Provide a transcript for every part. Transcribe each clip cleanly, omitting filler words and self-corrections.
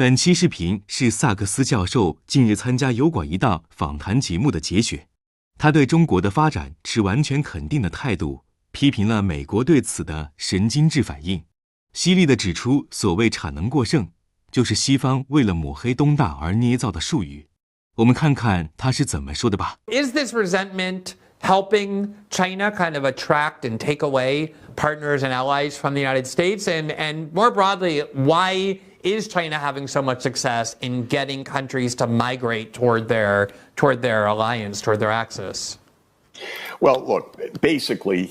本期视频是萨克斯教授近日参加油管一档访谈节目的节选，他对中国的发展持完全肯定的态度，批评了美国对此的神经质反应，犀利地指出所谓产能过剩就是西方为了抹黑东大而捏造的术语。我们看看他是怎么说的吧。 Is this resentment helping China kind of attract and take away partners and allies from the United States? And more broadly, why is China having so much success in getting countries to migrate toward their alliance, toward their axis? Well, look, basically,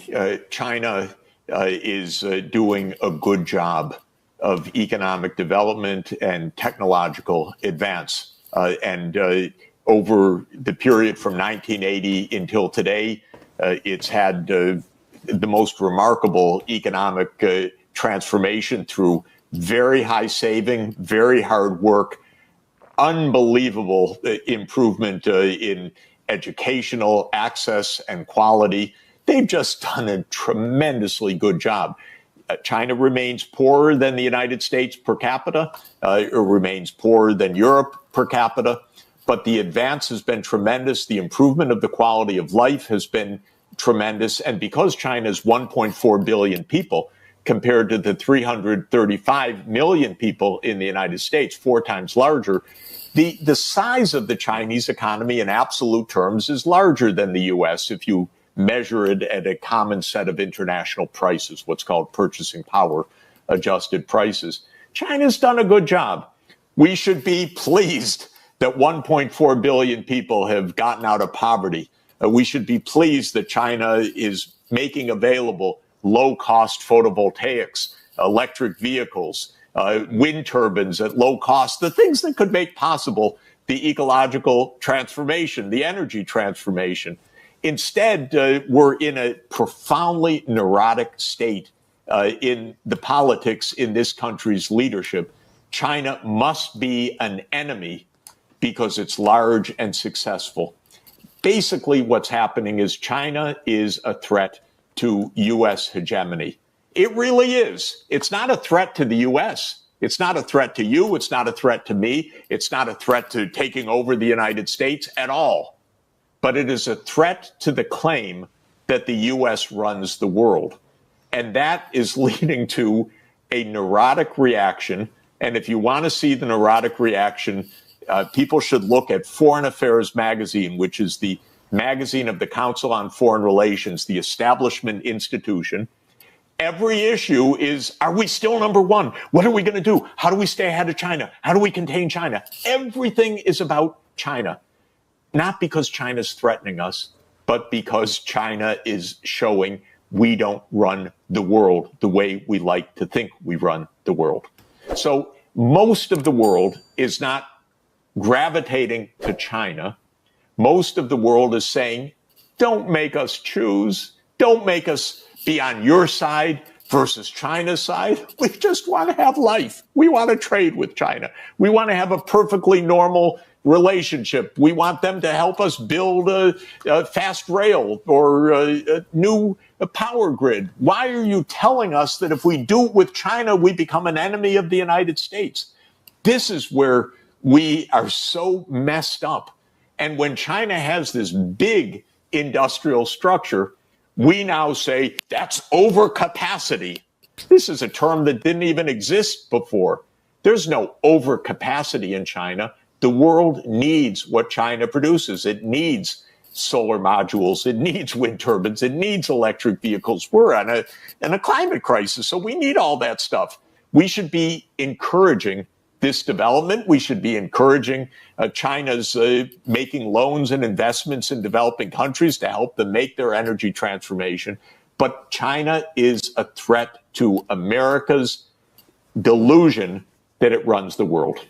China is doing a good job of economic development and technological advance. Over the period from 1980 until today, it's had the most remarkable economic transformation through very high saving, very hard work, unbelievable improvement in educational access and quality. They've just done a tremendously good job. China remains poorer than the United States per capita, or remains poorer than Europe per capita, but the advance has been tremendous. The improvement of the quality of life has been tremendous. And because China is 1.4 billion people, compared to the 335 million people in the United States, 4 times larger, the size of the Chinese economy in absolute terms is larger than the U.S. if you measure it at a common set of international prices, what's called purchasing power adjusted prices. China's done a good job. We should be pleased that 1.4 billion people have gotten out of poverty. We should be pleased that China is making available low-cost photovoltaics, electric vehicles, wind turbines at low cost, the things that could make possible the ecological transformation, the energy transformation. Instead, we're in a profoundly neurotic state in the politics in this country's leadership. China must be an enemy because it's large and successful. Basically, what's happening is China is a threat to U.S. hegemony. It really is. It's not a threat to the U.S. It's not a threat to you. It's not a threat to me. It's not a threat to taking over the United States at all. But it is a threat to the claim that the U.S. runs the world. And that is leading to a neurotic reaction. And if you want to see the neurotic reaction, people should look at Foreign Affairs magazine, which is the magazine of the Council on Foreign Relations, the establishment institution. Every issue is, are we still number one? What are we going to do? How do we stay ahead of China? How do we contain China? Everything is about China. Not because China's threatening us, but because China is showing we don't run the world the way we like to think we run the world. So most of the world is not gravitating to China. Most of the world is saying, don't make us choose. Don't make us be on your side versus China's side. We just want to have life. We want to trade with China. We want to have a perfectly normal relationship. We want them to help us build a fast rail or a new power grid. Why are you telling us that if we do it with China, we become an enemy of the United States? This is where we are so messed up. And when China has this big industrial structure, we now say that's overcapacity. This is a term that didn't even exist before. There's no overcapacity in China. The world needs what China produces. It needs solar modules. It needs wind turbines. It needs electric vehicles. We're in a climate crisis, so we need all that stuff. We should be encouraging this development. We should be encouraging China's making loans and investments in developing countries to help them make their energy transformation. But China is a threat to America's delusion that it runs the world.